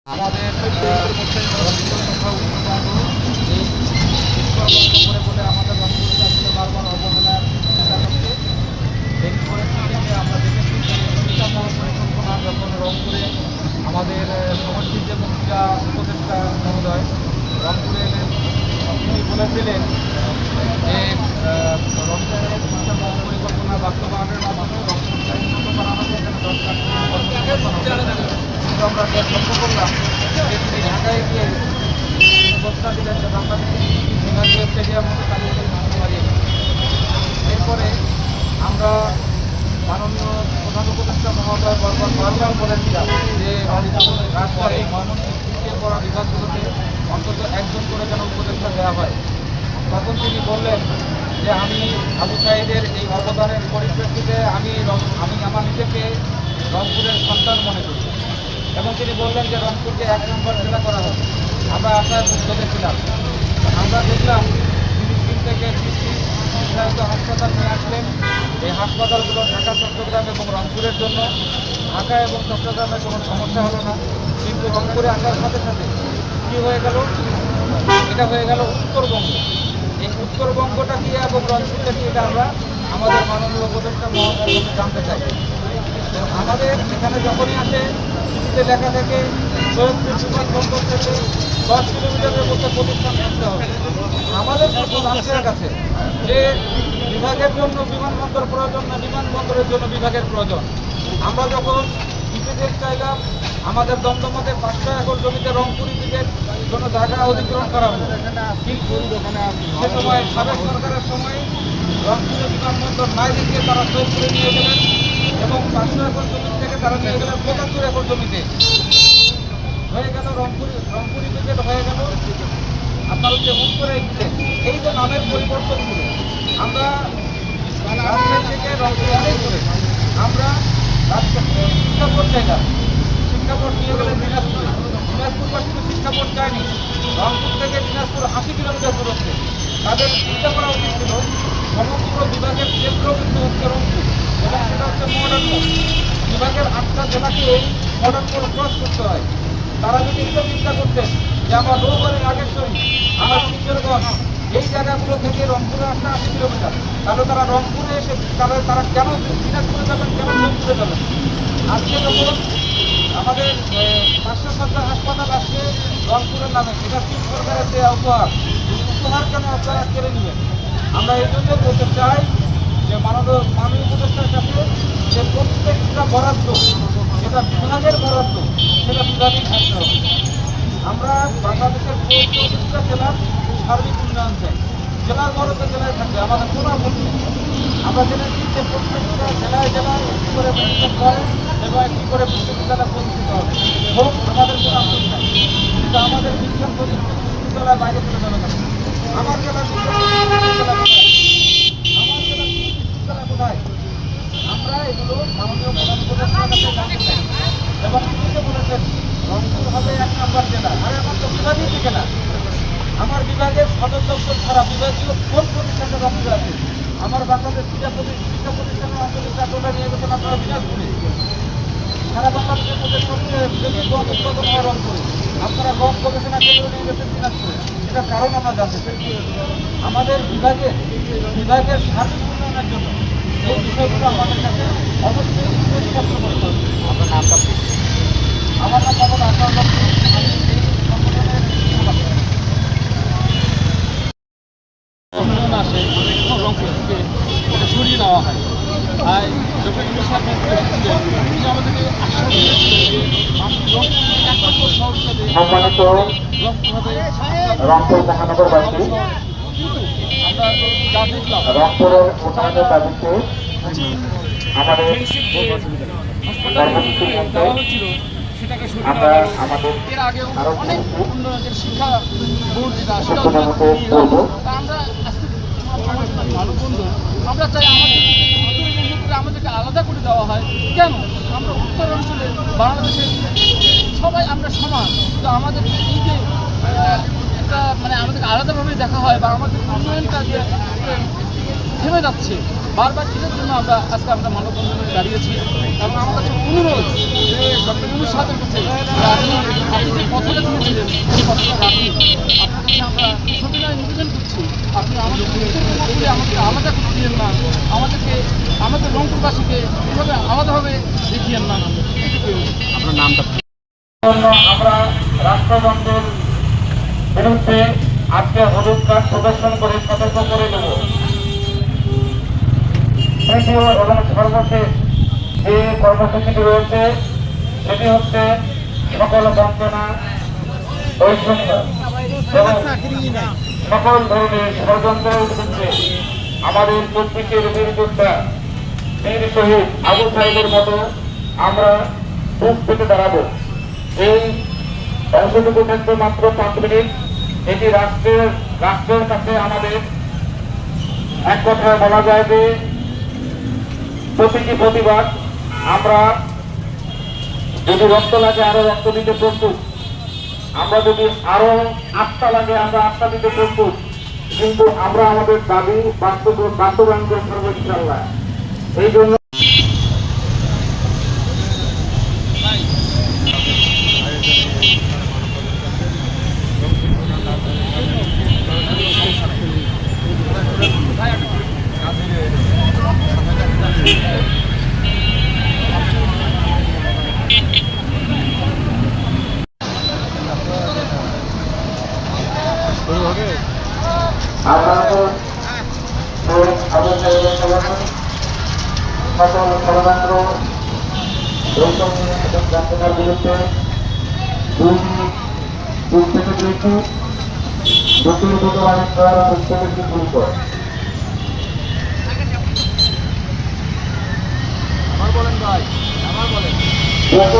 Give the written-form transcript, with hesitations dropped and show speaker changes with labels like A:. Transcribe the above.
A: আমাদের কথা করে বলে আমাদের রংপুরকে আসলে বারবার অবহেলার শিকার হচ্ছে। দেরি করেছি যে আমরা দেখেছি যে শিক্ষা মহাপরিকল্পনা যখন রংপুরে আমাদের সমষ্টির যে মন্ত্রীরা উপদেষ্টা মহোদয় রংপুরে এলেন, তিনি বলেছিলেন যে রংপুরের শিক্ষা মহাপরিকল্পনা বাস্তবায়নের মাধ্যমে রংপুরকে উন্নত বানানো এখানে দরকার আমরা লক্ষ্য করলাম যে তিনি ঢাকায় গিয়ে ঘোষণা দিলেন যে বাংলাদেশের বিভাগীয় স্টেডিয়াম হতে তাদের মারিয়ে। এরপরে আমরা মাননীয় প্রধান উপদেষ্টা মহোদয় বারবার বলেছিলাম যে রাজশাহী ময়মনসিংহ পিছিয়ে পড়া বিভাগগুলোতে অন্তত একজন করে যেন উপদেষ্টা দেওয়া হয়। তখন তিনি বললেন যে আমি আবু সাঈদের এই অবদানের পরিপ্রেক্ষিতে আমি আমার নিজেকে রংপুরের সন্তান মনে করি এবং তিনি বললেন যে রংপুরকে 1 নম্বর জেলা করা হবে। আমরা আশায় মুগ্ধতে ছিলাম। আমরা দেখলাম ফিলিস্তিন থেকে নির্ধারিত হাসপাতাল নিয়ে আসলেন। এই হাসপাতালগুলো ঢাকা, চট্টগ্রাম এবং রংপুরের জন্য। ঢাকা এবং চট্টগ্রামে কোনো সমস্যা হলো না, কিন্তু রংপুরে আসার সাথে সাথে কী হয়ে গেল, এটা হয়ে গেল উত্তরবঙ্গ। এই উত্তরবঙ্গটা কি এবং রংপুরটা কি, এটা আমরা আমাদের মাননীয় উপদেষ্টা মহোদয় জানতে চাই। আমাদের এখানে যখনই আসে চিঠিতে লেখা থেকে সৈয়দপুর বিমানবন্দর থেকে 10 কিলোমিটারের মধ্যে প্রতিষ্ঠান করতে হবে। আমাদের মানুষের কাছে যে বিভাগের জন্য বিমানবন্দর প্রয়োজন না বিমানবন্দরের জন্য বিভাগের প্রয়োজন। আমরা যখন ইপিজেড চাইলাম, আমাদের দমদমাতে 500 একর জমিতে রংপুর ইপিজেড জন্য জায়গা অধিগ্রহণ করা হলো, কিন্তু সে সময় সাবেক সরকারের সময় রংপুরের বিমানবন্দর নাই দিকে তারা সৈয়দপুরে নিয়ে গেলেন এবং 500 একর জমি থেকে তারা নিয়ে গেলেন 75 একর জমিতে। হয়ে গেল রংপুর ইপিজেড হয়ে গেল আপনার হচ্ছে উত্তরে ইপিজেড। এই যে নামের পরিবর্তনগুলো আমরা রাজশাহী থেকে রংপুরে করে আমরা শিক্ষাবোর্ড চাইলাম, শিক্ষাবোর্ড নিয়ে গেলেন দিনাজপুরে। দিনাজপুর শুধু শিক্ষাবোর্ড চায়নি, রংপুর থেকে দিনাজপুর 80 কিলোমিটার দূরত্বে। তাদের চিন্তা করা উচিত ছিল সমগ্র বিভাগের কেন্দ্র কিন্তু হচ্ছে রংপুর এবং সেটা হচ্ছে মডার্ন মোড। বিভাগের 8টা জেলাকে এই মডার্ন মোড ক্রস করতে হয়। তারা যদি এটা চিন্তা করতেন যে আমার রোববারের আগের সময় আমার কিশোরগঞ্জ এই জায়গাগুলো থেকে রংপুরে আসতে 80 কিলোমিটার, তাহলে তারা রংপুরে এসে তারা কেন দিনাজপুরে যাবেন, কেন রংপুরে যাবেন? আজকে যখন আমাদের 500 সরকার হাসপাতাল আসছে রংপুরের নামে, এটা চীন সরকারের দেওয়া উপহার কেন আপনারা কেড়ে নেবেন? আমরা এই জন্য বলতে চাই যে মাননীয় উপদেষ্টার কাছে যে প্রত্যেকটা বরাদ্দ যেটা বিভাগের বরাদ্দ সেটা বিভাগই থাকতে হবে। আমরা বাংলাদেশের 34টা জেলার সার্বিক উন্নয়ন চাই, জেলার বরাদ্দ জেলায় থাকবে, আমাদের কোনো আপত্তি নেই। আমরা জেনেছি যে প্রত্যেকটা জেলায় কী করে প্রতিষ্ঠান করে এবং কী করে বিশ্ববিদ্যালয় প্রতিষ্ঠিত হবে হোক, আমাদের কোনো আপত্তি নেই। কিন্তু আমাদের বিজ্ঞান প্রযুক্তি বিশ্ববিদ্যালয় বাইরে চলে যাবে না। আমার জেলার বিশ্ববিদ্যালয় কোথায়? আমরা এগুলো মাননীয় প্রধান উপদেষ্টার কাছে জানতে চাই এবং তিনি বলেছেন রংপুর হবে 1 নম্বর জেলা। আরে আমার তো বিভাগই থেকে না, আমার বিভাগের সদর দপ্তর ছাড়া বিভাগীয় কোন প্রতিষ্ঠানে রংপুরে আছে? আমার বাংলাদেশ শিক্ষা প্রতিষ্ঠানের আঞ্চলিক কার্যালয় নিয়ে গেছেন আপনারা দিনাজপুরে। সারা বাংলাদেশের মধ্যে সবচেয়ে বেশি গম উৎপাদন হয় রংপুরে, আপনারা গম গবেষণা কেন্দ্র নিয়ে গেছেন দিনাজপুরে। এটার কারণ আমরা জানতে চাই। আমাদের বিভাগের সার্বিক উন্নয়নের জন্য এই বিষয়গুলো আমাদের কাছে অবশ্যই স্পষ্ট করতে হবে। আপনার নামটা? আমার নাম মোহাম্মদ আসাদ। সম্মেলন আসে রংপুর থেকে এটা সরিয়ে নেওয়া হয়। আর ডক্টর ইউনূস সাহেব তিনি আমাদেরকে আশ্বাস দিয়েছিলেন যে রংপুর একমাত্র শহর হিসাবে
B: রংপুর মহানগরবাসী
A: আমরা যা দেখলাম
B: রংপুরের উন্নয়নের দাবিতে আমাদের
A: দেওয়া হচ্ছিল সেটাকে সরিয়ে
B: আমরা
A: নেওয়া হয়েছে।
B: আমাদের
A: এর আগেও অনেক উন্নয়নের শিক্ষা বোর্ড যেটা সেটা আমরা আজকে মানববন্ধন আমরা চাই আমাদের আমাদেরকে আলাদা করে দেওয়া হয়। কেন? আমরা উত্তর অঞ্চলে বাংলাদেশের সবাই আমরা সমান, তো আমাদের এই যে একটা আমাদেরকে আলাদাভাবে দেখা হয় বা আমাদের উন্নয়নটা যে থেমে যাচ্ছে বারবার এটার জন্য আজকে আমরা মানববন্ধনে দাঁড়িয়েছি এবং আমার কাছে অনুরোধ যে ডক্টর ইউনূস সাহেবের কাছে যে আপনি যে কথাটা দিয়েছিলেন সেই কথাটা রাখুন। আপনার কাছে আমরা সবিনয় নিবেদন করছি, আপনি আমাদের উত্তরবঙ্গকে আমাদের আলাদা করে দিয়েন না, আমাদের রংপুরবাসীকে এভাবে আলাদাভাবে দেখিয়েন না। এটুকুই।
C: আপনার নামটা
B: জন্য আমরা রাষ্ট্রযন্ত্রের বিরুদ্ধে আজকে হলুদ কার্ড প্রদর্শন করে সতর্ক করে দেব। তৃতীয় এবং সর্বশেষ যে কর্মসূচিটি রয়েছে সেটি হচ্ছে সকল বঞ্চনা, বৈষম্য এবং সকল ধরনের ষড়যন্ত্রের বিরুদ্ধে আমাদের 24-এর বীর যোদ্ধা বীর শহীদ আবু সাইদের মতো আমরা বুক পেতে দাঁড়াবো। এই অংশটুকু থাকবে মাত্র 5 মিনিট। এটি রাষ্ট্রের কাছে আমাদের এক কথায় বলা যায় যে প্রতীকী প্রতিবাদ। আমরা যদি রক্ত লাগে আরো রক্ত দিতে প্রস্তুত, আমরা যদি আরো আত্মা লাগে আমরা আত্মা দিতে প্রস্তুত, কিন্তু আমরা আমাদের দাবি বাস্তবায়ন করে করবো ইনশাআল্লাহ। এই জন্য সকল ষড়যন্ত্র বৈষম্যের বিরুদ্ধে দুই থেকে দুইটি দুটির বিদ্যমানের দ্বারা মুখ্যমন্ত্রী গুরুত্ব
A: আমার বলেন ভাই, আমার বলেন।
B: যত